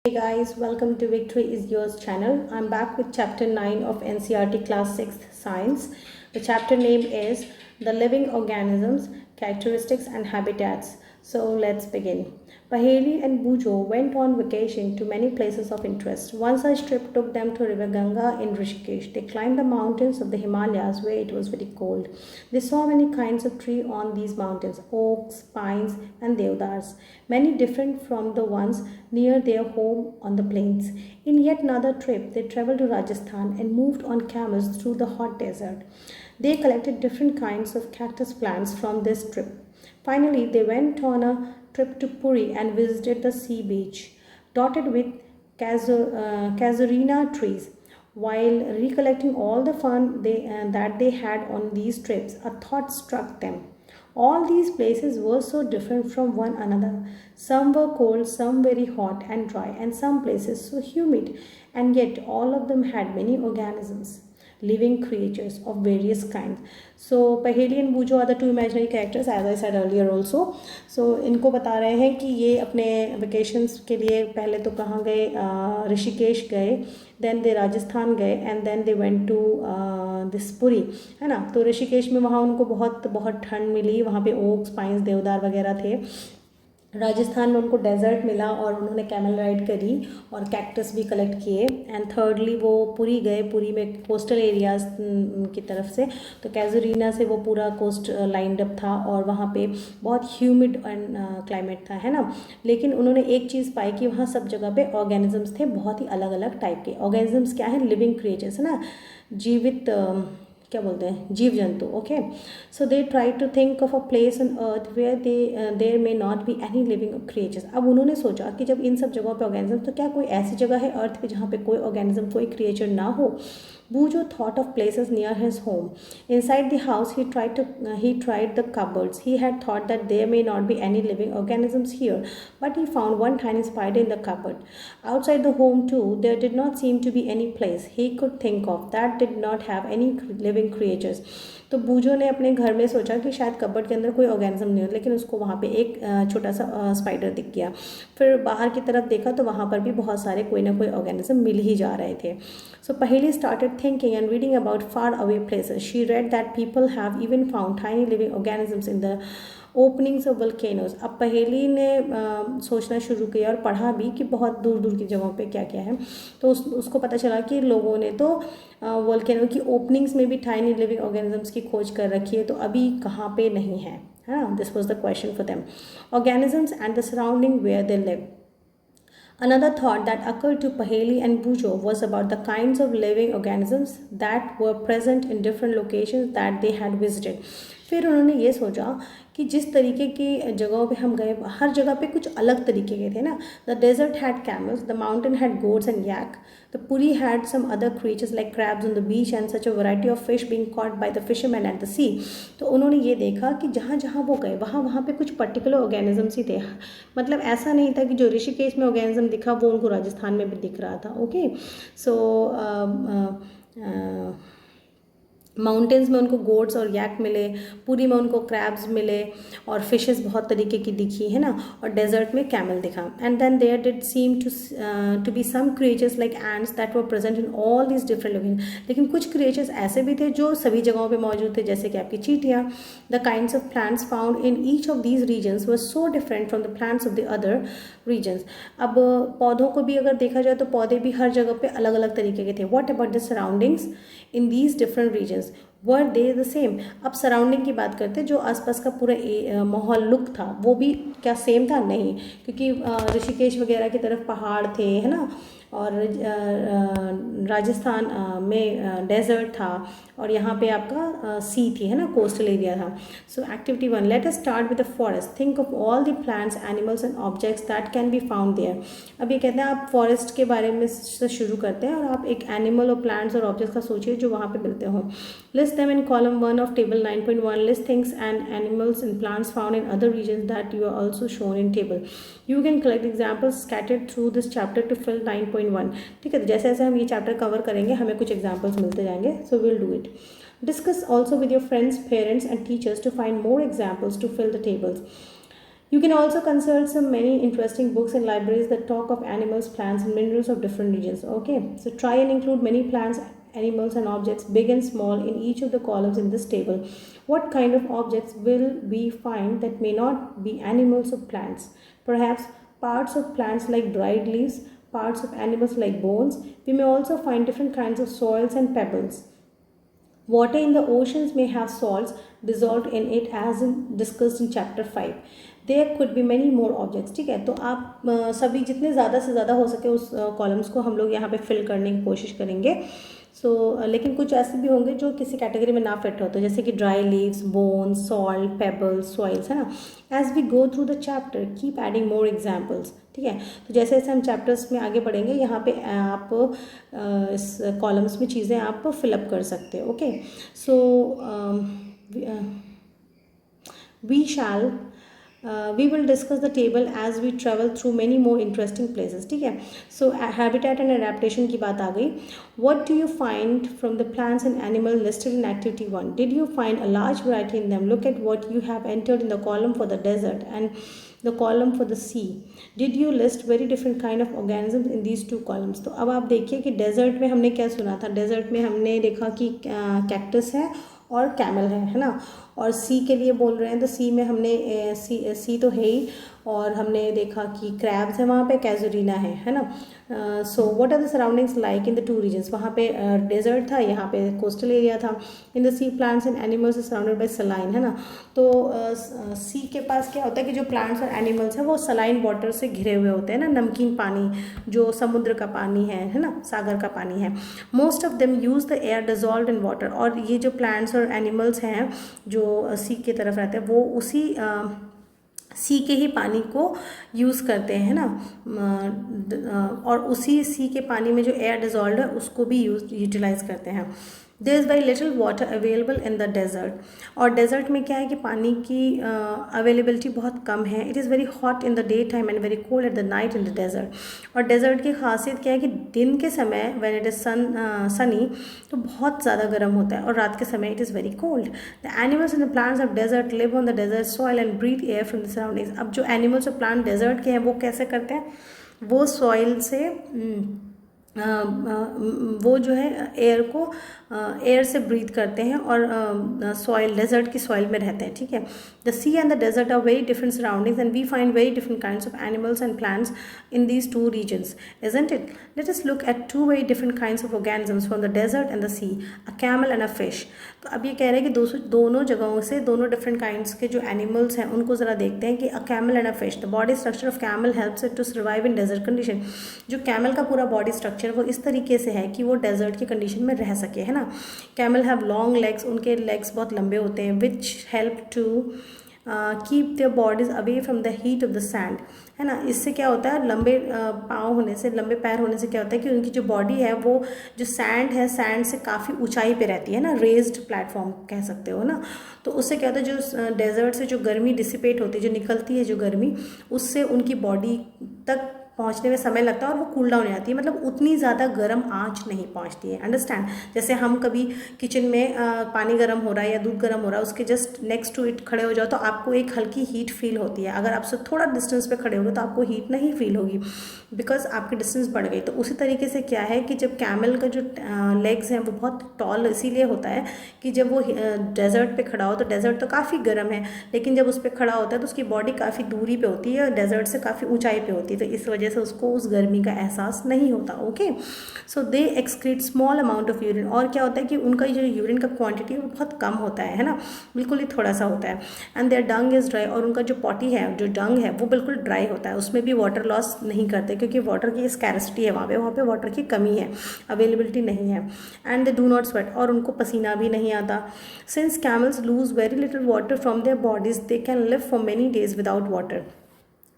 Hey guys, welcome to Victory is Yours channel. I'm back with chapter 9 of NCERT class 6th science. The chapter name is The Living Organisms, Characteristics and Habitats. So let's begin. Paheli and Bujo went on vacation to many places of interest. One such trip took them to River Ganga in Rishikesh. They climbed the mountains of the Himalayas where it was very cold. They saw many kinds of trees on these mountains, oaks, pines and deodars, many different from the ones near their home on the plains. In yet another trip, they traveled to Rajasthan and moved on camels through the hot desert. They collected different kinds of cactus plants from this trip. Finally, they went on a trip to Puri and visited the sea beach, dotted with casuarina trees. While recollecting all the fun that they had on these trips, a thought struck them. All these places were so different from one another. Some were cold, some very hot and dry, and some places so humid, and yet all of them had many organisms, living creatures of various kinds. So Paheli and Bujo are the two imaginary characters, as I said earlier also. So इनको बता रहे हैं कि ये अपने vacations के लिए पहले तो कहाँ गए, ऋषिकेश गए, देन दे राजस्थान गए and then they went to this Puri, है ना. तो ऋषिकेश में वहाँ उनको बहुत बहुत ठंड मिली, वहाँ पे ओक्स पाइन्स देवदार वगैरह थे. राजस्थान में उनको डेजर्ट मिला और उन्होंने कैमल राइड करी और कैक्टस भी कलेक्ट किए. एंड थर्डली वो पुरी गए, पुरी में कोस्टल एरियाज़ की तरफ से, तो कैजुरीना से वो पूरा कोस्ट लाइंड अप था और वहाँ पे बहुत ह्यूमिड एंड क्लाइमेट था, है ना. लेकिन उन्होंने एक चीज़ पाई कि वहाँ सब जगह पे ऑर्गेनिजम्स थे, बहुत ही अलग अलग टाइप के. ऑर्गेनिजम्स क्या है? लिविंग क्रिएचर्स, है ना, जीवित क्या बोलते हैं, जीव जंतु. Okay, so they try to think of a place on earth where there may not be any living creatures. अब उन्होंने सोचा कि जब इन सब जगहों पे ऑर्गेनिज्म, तो क्या कोई ऐसी जगह है अर्थ पे जहाँ पे कोई ऑर्गेनिज्म, कोई क्रिएचर ना हो. Bujo thought of places near his home. Inside the house, he tried the cupboards. He had thought that there may not be any living organisms here, but he found one tiny spider in the cupboard. Outside the home too, there did not seem to be any place he could think of that did not have any living creatures. तो बूजो ने अपने घर में सोचा कि शायद cupboard के अंदर कोई ऑर्गेनिज्म नहीं हो, लेकिन उसको वहाँ पे एक छोटा सा स्पाइडर दिख गया. फिर बाहर की तरफ देखा तो वहाँ पर भी बहुत सारे कोई ना कोई ऑर्गेनिज्म मिल ही जा रहे थे. सो पहेली started thinking and reading about far away places. She read that people have even found tiny living organisms in the openings of volcanoes. अब पहेली ने सोचना शुरू किया और पढ़ा भी कि बहुत दूर दूर की जगहों पे क्या क्या है. तो उसको पता चला कि लोगों ने तो वोल्केनो की ओपनिंग्स में भी टाइनी लिविंग ऑर्गेनिजम्स की खोज कर रखी है, तो अभी कहाँ पे नहीं है ना. This was the question for them. Organisms and the surrounding where they live. Another thought that occurred to Paheli and Bujo was about the kinds of living organisms that were present in different locations that they had visited. फिर उन्होंने ये सोचा कि जिस तरीके की जगहों पे हम गए, हर जगह पे कुछ अलग तरीके के थे ना. The desert had camels, the mountain had goats and yak, the Puri had some other creatures like crabs on the beach and such a variety of fish being caught by the fisherman at the sea. तो उन्होंने ये देखा कि जहाँ जहाँ वो गए वहाँ वहाँ पे कुछ पर्टिकुलर ऑर्गेनिजम्स ही थे. मतलब ऐसा नहीं था कि जो ऋषिकेश में ऑर्गेनिज्म दिखा वो उनको राजस्थान में भी दिख रहा था. ओके, सो माउंटेन्स में उनको गोट्स और याक मिले, पूरी में उनको क्रैब्स मिले और फिशेस बहुत तरीके की दिखी, है ना, और डेजर्ट में कैमल दिखा. And then there did seem to be some creatures like ants that were present in all these different location. लेकिन कुछ क्रिएचर्स ऐसे भी थे जो सभी जगहों पे मौजूद थे, जैसे कि आपकी चींटियाँ. The kinds of plants found in each of these regions were so different from the plants of the other regions. अब पौधों को भी अगर देखा जाए तो पौधे भी हर जगह पे अलग अलग तरीके के थे. What about the surroundings in these different regions, were they the same. अब सराउंडिंग की बात करते हैं, जो आसपास का पूरा माहौल लुक था वो भी क्या सेम था? नहीं, क्योंकि ऋषिकेश वगैरह की तरफ पहाड़ थे, है ना, और राजस्थान में डेजर्ट था और यहाँ पे आपका सी थी, है ना, कोस्टल एरिया था. So activity 1, let us start with the forest. Think of all the plants, animals and objects that can be found there. अब ये कहते हैं आप फॉरेस्ट के बारे में से शुरू करते हैं और आप एक एनिमल और प्लांट्स और ऑब्जेक्ट्स का सोचिए जो वहाँ पे मिलते हों. List them in column 1 of table 9.1. List things and animals and plants found in other regions that you are also shown in table. You can collect examples scattered through this chapter to fill 9.1. ठीक है, तो जैसे जैसे हम ये chapter cover करेंगे हमें कुछ एग्जाम्पल्स मिलते जाएंगे. So will do it. Discuss also with your friends, parents and teachers to find more examples to fill the tables. You can also consult some many interesting books in libraries that talk of animals, plants, and minerals of different regions. Okay, so try and include many plants, animals, and objects, big and small, in each of the columns in this table. What kind of objects will we find that may not be animals or plants? Perhaps parts of plants like dried leaves, parts of animals like bones. We may also find different kinds of soils and pebbles. Water in the oceans may have salts dissolved in it as discussed in chapter 5. There could be many more objects. ठीक है, तो आप सभी जितने ज़्यादा से ज़्यादा हो सके उस कॉलम्स को हम लोग यहाँ पे फिल करने की कोशिश करेंगे. लेकिन कुछ ऐसे भी होंगे जो किसी कैटेगरी में ना फिट हो, तो जैसे कि dry leaves, bones, salt, pebbles, soils, है ना. As we go through the chapter keep adding more examples. ठीक है, तो जैसे जैसे हम चैप्टर्स में आगे बढ़ेंगे यहाँ पे आप इस कॉलम्स में चीज़ें आप फिलअप कर सकते हो. Okay, so we will discuss the table as we travel through many more interesting places. ठीक है, so habitat and adaptation की बात आ गई. What do you find from the plants and animals listed in activity 1? Did you find a large variety in them? Look at what you have entered in the column for the desert and the column for the sea. Did you list very different kind of organisms in these two columns? तो अब आप देखिए कि desert में हमने क्या सुना था. डेजर्ट में हमने देखा कि कैक्टस है और कैमल है ना. और सी के लिए बोल रहे हैं तो सी में हमने सी तो है ही, और हमने देखा कि क्रैब्स है वहाँ पे, कैजुरीना है ना. So what are the surroundings like in the two regions. वहाँ पे डेजर्ट था, यहाँ पे कोस्टल एरिया था. In the sea plants and animals is surrounded by saline, है ना. तो सी के पास क्या होता है कि जो प्लांट्स और एनिमल्स हैं वो सलाइन वाटर से घिरे हुए होते हैं ना, नमकीन पानी, जो समुद्र का पानी है ना, सागर का पानी है. Most of them use the air dissolve in water. और ये जो प्लांट्स और एनिमल्स हैं जो सी की तरफ रहते हैं वो उसी सी के ही पानी को यूज़ करते हैं ना. और उसी सी के पानी में जो एयर डिजॉल्व है उसको भी यूटिलाइज करते हैं. There is very little water available in the desert. और डेजर्ट में क्या है कि पानी की अवेलेबिलिटी बहुत कम है. It is very hot in the day time and very cold at the night in the desert. और डेजर्ट की खासियत क्या है कि दिन के समय व्हेन इट इज़ सनी तो बहुत ज़्यादा गर्म होता है, और रात के समय it is very cold. The animals in the plants of desert live on the desert soil and breathe air from the surroundings. अब जो एनिमल्स और प्लांट डेजर्ट के हैं वो कैसे करते हैं, वो सॉइल से वो जो है एयर से ब्रीथ करते हैं और सॉइल डेजर्ट की सॉइल में रहते हैं. ठीक है, the sea and the desert are very different surroundings and we find very different kinds of animals and plants in these two regions, isn't it. Let us look at two very different kinds of organisms from the desert and the sea, a camel and a fish. तो अब ये कह रहे हैं कि दोनों जगहों से दोनों डिफरेंट काइंड्स के जो एनिमल्स हैं उनको ज़रा देखते हैं कि a camel and a fish. The body structure of camel helps it to survive in desert condition. जो कैमल का पूरा बॉडी स्ट्रक्चर वो इस तरीके से है कि वो डेजर्ट की कंडीशन में रह सके, है ना. कैमल हैव लॉन्ग लेग्स, उनके लेग्स बहुत लंबे होते हैं, which help to keep their bodies away from the heat of the sand, है ना. इससे क्या होता है, लंबे पाँव होने से, लंबे पैर होने से क्या होता है कि उनकी जो बॉडी है वो जो सैंड है, सैंड से काफ़ी ऊंचाई पे रहती है ना, रेज्ड प्लेटफॉर्म कह सकते हो ना. तो उससे क्या होता है, जो डेजर्ट से जो गर्मी डिसिपेट होती है, जो निकलती है जो गर्मी, उससे उनकी बॉडी तक पहुंचने में समय लगता है और वो कूल डाउन हो जाती है, मतलब उतनी ज़्यादा गर्म आंच नहीं पहुंचती है. अंडरस्टैंड. जैसे हम कभी किचन में पानी गर्म हो रहा है या दूध गर्म हो रहा है, उसके जस्ट नेक्स्ट टू इट खड़े हो जाओ तो आपको एक हल्की हीट फील होती है. अगर आपसे थोड़ा डिस्टेंस पे खड़े होगे तो आपको हीट नहीं फील होगी, बिकॉज आपकी डिस्टेंस बढ़ गई. तो उसी तरीके से क्या है कि जब कैमल का जो लेग्स हैं वो बहुत टॉल इसीलिए होता है कि जब वो डेजर्ट पे खड़ा हो तो डेजर्ट तो काफ़ी गर्म है, लेकिन जब उस पर खड़ा होता है तो उसकी बॉडी काफ़ी दूरी पे होती है और डेजर्ट से काफ़ी ऊंचाई पे होती है, तो इस वजह से उसको उस गर्मी का एहसास नहीं होता. Okay, so they excrete small amount of urine. और क्या होता है कि उनका जो यूरिन का क्वांटिटी वो बहुत कम होता है ना, बिल्कुल ही थोड़ा सा होता है. And their dung is dry. और उनका जो पॉटी है, जो डंग है, वो बिल्कुल ड्राई होता है, उसमें भी वाटर लॉस नहीं करते क्योंकि वाटर की स्कैरसिटी है वहाँ पे वाटर की कमी है, अवेलेबिलिटी नहीं है. And they do not sweat. और उनको पसीना भी नहीं आता. Since camels lose very little water from their bodies they can live for many days without water.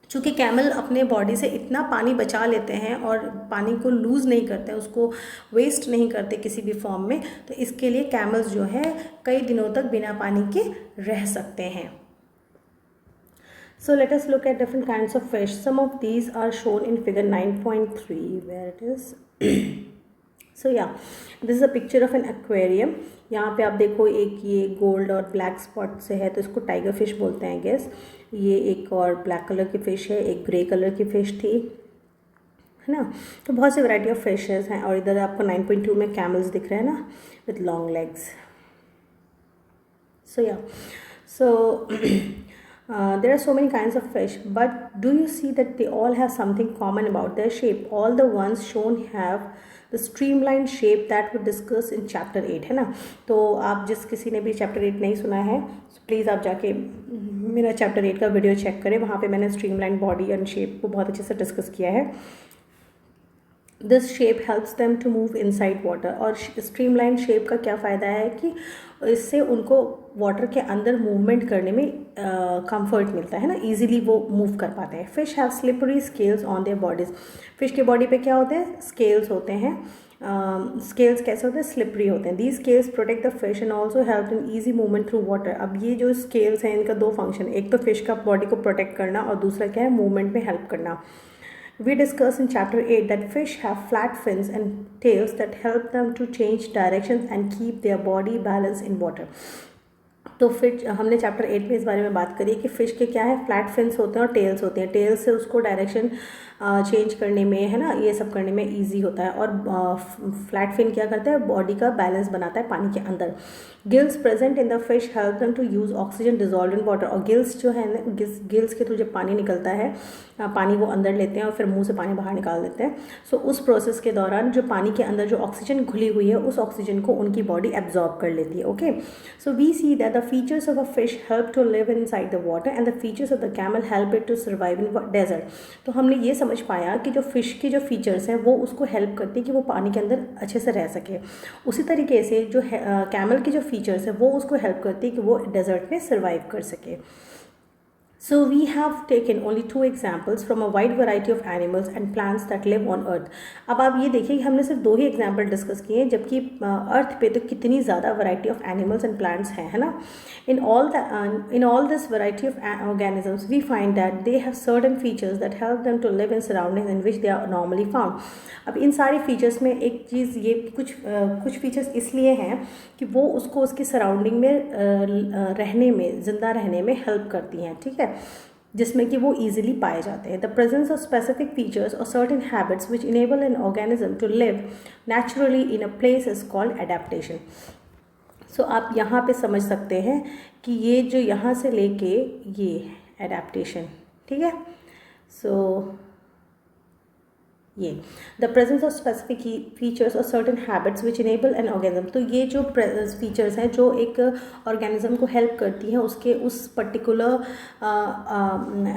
चूँकि कैमल अपने बॉडी से इतना पानी बचा लेते हैं और पानी को लूज़ नहीं करते हैं, उसको वेस्ट नहीं करते किसी भी फॉर्म में, तो इसके लिए कैमल्स जो है कई दिनों तक बिना पानी के रह सकते हैं. So let us look at different kinds of fish. Some of these are shown in figure 9.3 where it is so या this is a picture of an aquarium. यहाँ पे आप देखो एक ये गोल्ड और ब्लैक स्पॉट से है तो इसको टाइगर फिश बोलते हैं गेस। ये एक और ब्लैक कलर की फ़िश है, एक ग्रे कलर की फ़िश थी, है ना। तो बहुत सी वैरायटी ऑफ फिशेस हैं। और इधर आपको 9.2 में कैमल्स दिख रहे हैं ना, विथ लॉन्ग लेग्स। सो या सो there are so many kinds of fish, but do you see that they all have something common about their shape? All the ones shown have the streamlined shape that we discussed in chapter 8, है ना। तो आप जिस किसी ने भी chapter 8 नहीं सुना है, प्लीज़ आप जाके मेरा chapter 8 का वीडियो चेक करें, वहाँ पे मैंने streamlined body and shape को बहुत अच्छे से डिस्कस किया है। This shape helps them to move inside water. और स्ट्रीमलाइन शेप का क्या फ़ायदा है कि इससे उनको वाटर के अंदर मूवमेंट करने में कंफर्ट मिलता है ना, इजीली वो मूव कर पाते हैं। Fish have slippery scales on their bodies. Fish के बॉडी पे क्या होते हैं, स्केल्स होते हैं। स्केल्स कैसे होते हैं, स्लिपरी होते हैं। These scales protect the fish and also help in easy movement through water. अब ये जो स्केल्स हैं इनका दो फंक्शन, एक तो फिश का बॉडी को प्रोटेक्ट करना और दूसरा क्या है, मूवमेंट में हेल्प करना। We discussed in chapter 8 that fish have flat fins and tails that help them to change directions and keep their body balanced in water. तो फिर हमने चैप्टर 8 में इस बारे में बात करी कि फ़िश के क्या है, फ्लैट फिन्स होते हैं और टेल्स होते हैं। टेल्स से उसको डायरेक्शन चेंज करने में, है ना, ये सब करने में इजी होता है। और फ्लैट फिन क्या करता है, बॉडी का बैलेंस बनाता है पानी के अंदर। Gills present in the fish help them to use oxygen dissolve in water. और गिल्स जो है ना, गिल्स के थ्रू जब पानी निकलता है, पानी वो अंदर लेते हैं और फिर मुंह से पानी बाहर निकाल देते हैं। सो उस प्रोसेस के दौरान जो पानी के अंदर जो ऑक्सीजन घुली हुई है, उस ऑक्सीजन को उनकी बॉडी एब्जॉर्ब कर लेती है। Okay, so we see that the features of a fish help to live inside the water and the features of the camel help it to survive in desert. तो हमने ये समझ पाया कि जो फिश की जो फीचर्स हैं वो उसको हेल्प करती है कि वो पानी के अंदर अच्छे से रह सके। उसी तरीके से जो कैमल की जो फीचर्स है वो उसको हेल्प करती है कि वो डेजर्ट में सर्वाइव कर सके। So we have taken only 2 examples from a wide variety of animals and plants that live on earth. अब आप ये देखिए कि हमने सिर्फ 2 ही एग्जाम्पल डिस्कस किए हैं, जबकि अर्थ पे तो कितनी ज़्यादा variety of animals and plants हैं, है ना। in all this variety of organisms we find that they have certain features that help them to live in surroundings in which they are normally found. अब इन सारे features में एक चीज़ ये कुछ features इसलिए हैं कि वो उसको उसकी सराउंडिंग में रहने में, ज़िंदा रहने में हेल्प करती हैं, ठीक है, जिसमें कि वो ईजिली पाए जाते हैं। The presence of specific features और certain habits which enable an organism to live naturally in a place is called adaptation. So आप यहाँ पे समझ सकते हैं कि ये जो यहाँ से लेके ये एडेप्टेशन, ठीक है। सो ये the presence of specific features और certain habits which enable an organism. तो ये जो फीचर्स हैं जो एक ऑर्गेनिज्म को हेल्प करती हैं उसके उस पर्टिकुलर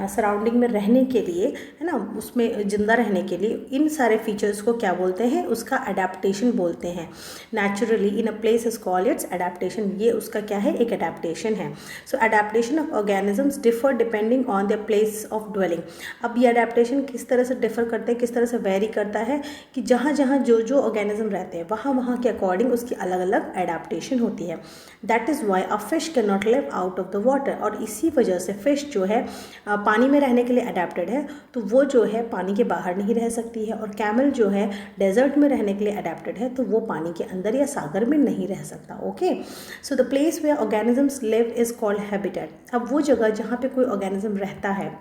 सराउंडिंग में रहने के लिए, है ना, उसमें जिंदा रहने के लिए, इन सारे फीचर्स को क्या बोलते हैं, उसका अडेप्टेशन बोलते हैं। Naturally in a place is called its adaptation. ये उसका क्या है, एक अडेप्टेशन है। So adaptation of organisms differ depending on the place of dwelling. अब ये अडेप्टेशन किस तरह से डिफर करते हैं, किस तरह से वेरी करता है कि जहाँ जहाँ जो जो ऑर्गेनिज्म रहते हैं वहाँ वहाँ के अकॉर्डिंग उसकी अलग अलग एडेप्टेशन होती है। That is why a fish can not live out of the water. और इसी वजह से फिश जो है पानी में रहने के लिए अडेप्टेड है, तो वो जो है पानी के बाहर नहीं रह सकती है। और कैमल जो है डेजर्ट में रहने के लिए अडेप्टेड है, तो वो पानी के अंदर या सागर में नहीं रह सकता। Okay, so the place where organisms live is called habitat. अब वो जगह जहाँ पे कोई ऑर्गेनिज्म रहता है,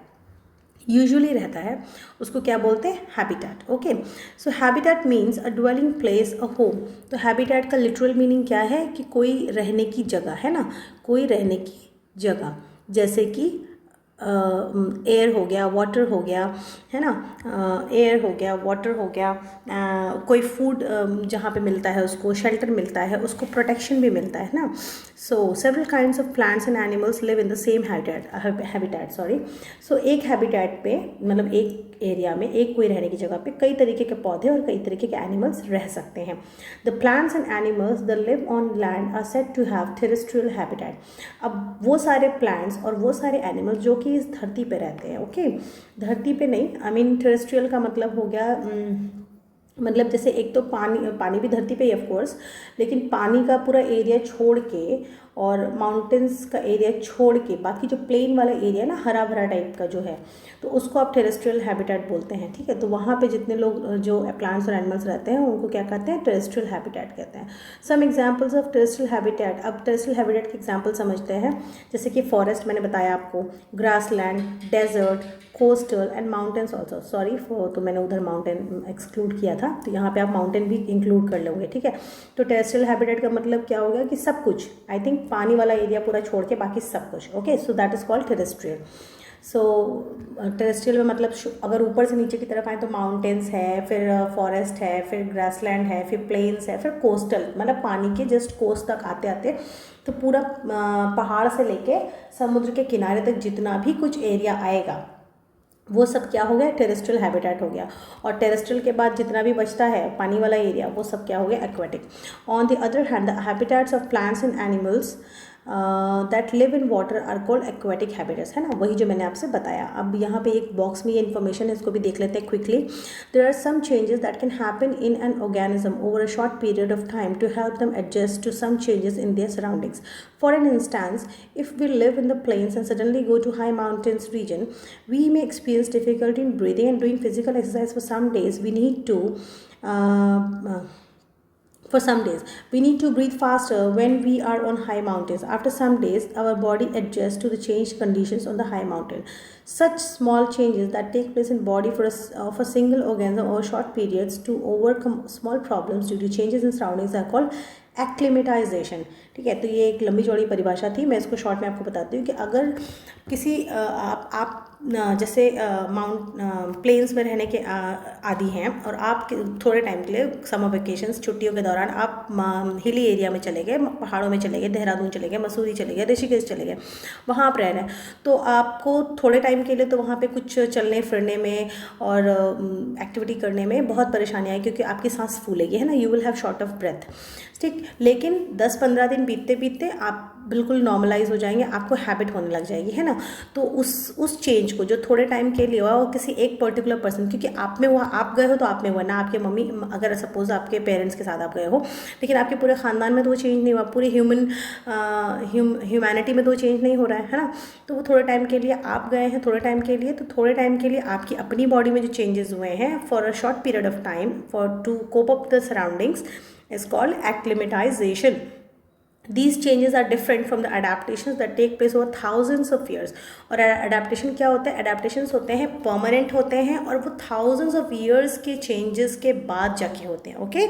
यूजुअली रहता है, उसको क्या बोलते हैं, habitat. Okay, so habitat means a dwelling place, a home. तो हैबिटेट का लिटरल मीनिंग क्या है कि कोई रहने की जगह, है ना, कोई रहने की जगह, जैसे कि एयर हो गया, वाटर हो गया, है ना, एयर हो गया, वाटर हो गया, कोई फूड जहाँ पे मिलता है उसको शेल्टर मिलता है, उसको प्रोटेक्शन भी मिलता है ना। So several kinds of plants and animals live in the same habitat sorry. So एक हैबिटेट पे, मतलब एक एरिया में, एक कोई रहने की जगह पे कई तरीके के पौधे और कई तरीके के एनिमल्स रह सकते हैं। The plants and animals the live on land are said to have terrestrial habitat. अब वो सारे प्लांट्स और वो सारे एनिमल्स जो कि इस धरती पे रहते हैं, ओके, धरती पे नहीं, आई मीन टेरेस्ट्रियल का मतलब हो गया, मतलब जैसे एक तो पानी भी धरती पे ही ऑफ कोर्स, लेकिन पानी का पूरा एरिया छोड़ के और माउंटेन्स का एरिया छोड़ के बाकी जो प्लेन वाला एरिया ना, हरा भरा टाइप का जो है, तो उसको आप टेरेस्ट्रियल हैबिटेट बोलते हैं, ठीक है। तो वहाँ पे जितने लोग जो प्लांट्स और एनिमल्स रहते हैं उनको क्या कहते हैं, टेरेस्ट्रियल हैबिटेट कहते हैं। Some examples of terrestrial habitat, अब टेरेस्ट्रियल हैबिटेट के एग्जांपल समझते हैं। जैसे कि फॉरेस्ट मैंने बताया आपको, grassland, desert, coastal and mountains also, sorry for, तो मैंने उधर माउंटेन एक्सक्लूड किया था, तो यहाँ पे आप माउंटेन भी इंक्लूड कर लोगे, ठीक है। तो टेरेस्ट्रियल हैबिटेट का मतलब क्या हो गया कि सब कुछ, आई थिंक पानी वाला एरिया पूरा छोड़ के बाकी सब कुछ, okay. So that is called terrestrial. So terrestrial में मतलब अगर ऊपर से नीचे की तरफ आए तो माउंटेन्स है, फिर फॉरेस्ट है, फिर ग्रासलैंड है, फिर प्लेन्स है, फिर कोस्टल, मतलब पानी के जस्ट कोस्ट तक आते आते तो पूरा पहाड़ से लेके समुद्र के किनारे तक जितना भी कुछ एरिया आएगा वो सब क्या हो गया, टेरेस्ट्रियल हैबिटेट हो गया। और टेरेस्ट्रियल के बाद जितना भी बचता है पानी वाला एरिया वो सब क्या हो गया, aquatic. On the other hand the habitats of plants and animals that live in water are called aquatic habitats, है ना, वही जो मैंने आपसे बताया। अब यहाँ पे एक बॉक्स में ये इन्फॉर्मेशन है, इसको भी देख लेते हैं quickly. There are some changes that can happen in an organism over a short period of time to help them adjust to some changes in their surroundings. For an instance, if we live in the plains and suddenly go to high mountains region, we may experience difficulty in breathing and doing physical exercise for some days. For some days, we need to breathe faster when we are on high mountains. After some days, our body adjusts to the changed conditions on the high mountain. Such small changes that take place in body of a single organism over short periods to overcome small problems due to changes in surroundings are called acclimatisation, ठीक है। तो ये एक लंबी चौड़ी परिभाषा थी, मैं इसको शॉर्ट में आपको बताती हूँ कि अगर किसी आप जैसे प्लेन्स में रहने के आदी हैं और आप थोड़े टाइम के लिए समर वेकेशंस छुट्टियों के दौरान आप हिली एरिया में चले गए, पहाड़ों में चले गए, देहरादून चले गए, मसूरी चले गए, ऋषिकेश चले गए, वहाँ आप रह रहे हैं, तो आपको थोड़े टाइम के लिए तो वहाँ पे कुछ चलने फिरने में और एक्टिविटी करने में बहुत परेशानी आई, क्योंकि आपकी सांस फूलेगी, है ना, you will have short of breath, ठीक। लेकिन 10-15 दिन बीतते बीतते आप बिल्कुल नॉर्मलाइज हो जाएंगे, आपको हैबिट होने लग जाएगी, है ना। तो उस चेंज को जो थोड़े टाइम के लिए हुआ वो किसी एक पर्टिकुलर पर्सन, क्योंकि आप में हुआ, आप गए हो तो आप में हुआ ना, आपके मम्मी, अगर सपोज आपके पेरेंट्स के साथ आप गए हो, लेकिन आपके पूरे ख़ानदान में तो वो चेंज नहीं हुआ, पूरी ह्यूमैनिटी में तो वो चेंज नहीं हो रहा है ना। तो वो थोड़े टाइम के लिए आप गए हैं, थोड़े टाइम के लिए, तो थोड़े टाइम के लिए आपकी अपनी बॉडी में जो चेंजेस हुए हैं for a short period of time for to cope up the surroundings is called acclimatization. These changes are different from the adaptations that take place over thousands of years. और adaptation क्या होता है, adaptations होते हैं permanent होते हैं और वो thousands of years के changes के बाद जाके होते हैं, ओके।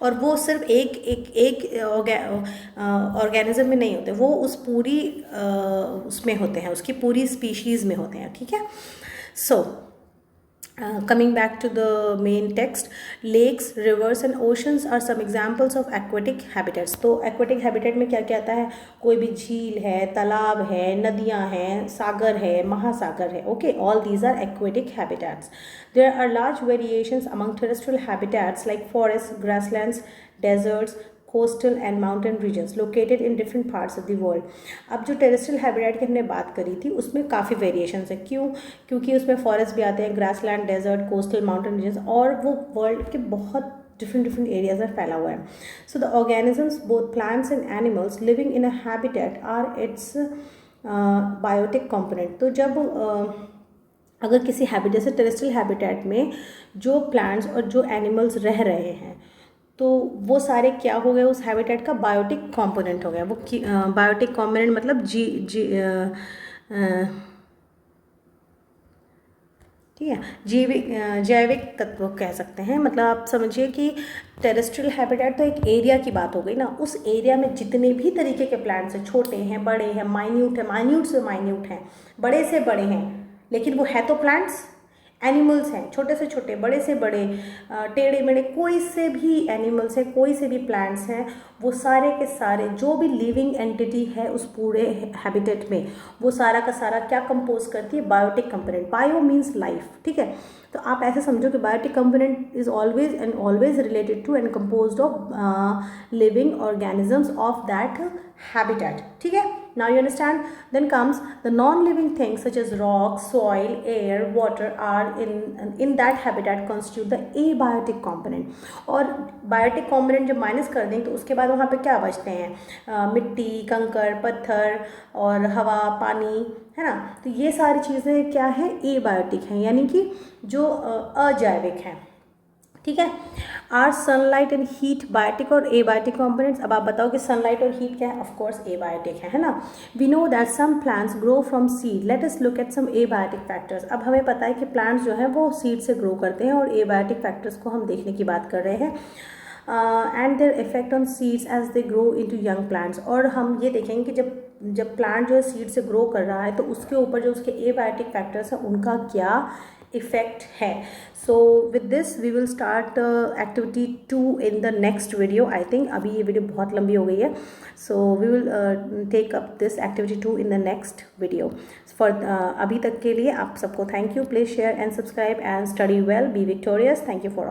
और वो सिर्फ एक ऑर्गेनिज्म में नहीं होते, वो उस पूरी उसमें होते हैं, उसकी पूरी स्पीशीज़ में होते हैं, ठीक है। सो coming back to the main text, lakes, rivers and oceans are some examples of aquatic habitats. तो aquatic habitat में क्या क्या आता है, कोई भी झील है, तालाब है, नदियाँ हैं, सागर है, महासागर है, okay, all these are aquatic habitats. There are large variations among terrestrial habitats like forests, grasslands, deserts, coastal and mountain regions located in different parts of the world. अब जो टेरेस्ट्रियल हैबिटेट की हमने बात करी थी उसमें काफ़ी वेरिएशंस है, क्यों, क्योंकि उसमें फॉरेस्ट भी आते हैं, grassland, desert, coastal, mountain regions, और वो वर्ल्ड के बहुत डिफरेंट एरियाज में फैला हुआ है। So the organisms both plants and animals living in a habitat are its biotic component. तो जब अगर किसी हैबिट, जैसे टेरेस्ट्रियल हैबिटेट में जो प्लांट्स और जो एनिमल्स रह रहे हैं तो वो सारे क्या हो गए, उस हैबिटेट का बायोटिक कंपोनेंट हो गया। वो बायोटिक कंपोनेंट मतलब ठीक है, जैविक तत्व कह सकते हैं। मतलब आप समझिए कि टेरेस्ट्रियल हैबिटेट तो एक एरिया की बात हो गई ना, उस एरिया में जितने भी तरीके के प्लांट्स हैं, छोटे हैं, बड़े हैं, माइन्यूट है, माइन्यूट से माइन्यूट हैं, बड़े से बड़े हैं, लेकिन वो है तो प्लांट्स, एनिमल्स हैं, छोटे से छोटे, बड़े से बड़े, टेढ़े मेढ़े, कोई से भी एनिमल्स हैं, कोई से भी प्लांट्स हैं, वो सारे के सारे जो भी लिविंग एंटिटी है उस पूरे हैबिटेट में, वो सारा का सारा क्या कंपोज करती है, biotic component. Bio means life, ठीक है। तो आप ऐसे समझो कि biotic component is always related to and composed of living organisms of that habitat, ठीक है। now you understand. Then comes the non-living things such as rock, soil, air, water are in that habitat constitute the abiotic component. और biotic component जब minus कर दें तो उसके बाद वहाँ पे क्या बचते हैं, मिट्टी, कंकड़, पत्थर और हवा, पानी, है ना। तो ये सारी चीज़ें क्या है, एबायोटिक हैं, यानी कि जो अजैविक हैं, ठीक है। Are sunlight and heat biotic और एबायोटिक कंपोनेंट्स। अब आप बताओ कि सनलाइट और हीट क्या है, ऑफ कोर्स एबायोटिक है ना। We know that some plants grow from seed, let us look at some abiotic factors. अब हमें पता है कि प्लांट्स जो है वो सीड से ग्रो करते हैं और एबायोटिक फैक्टर्स को हम देखने की बात कर रहे हैं। And their effect on seeds as they grow into young plants. और हम ये देखेंगे कि जब प्लांट जो है सीड से ग्रो कर रहा है तो उसके ऊपर जो उसके एबायोटिक फैक्टर्स हैं उनका क्या इफेक्ट है। So with this we will start activity 2 in the next video. I think अभी ये वीडियो बहुत लंबी हो गई है, so we will take up this activity 2 in the next video. For अभी तक के लिए आप सबको thank you. Please share and subscribe and study well, be victorious. Thank you for all.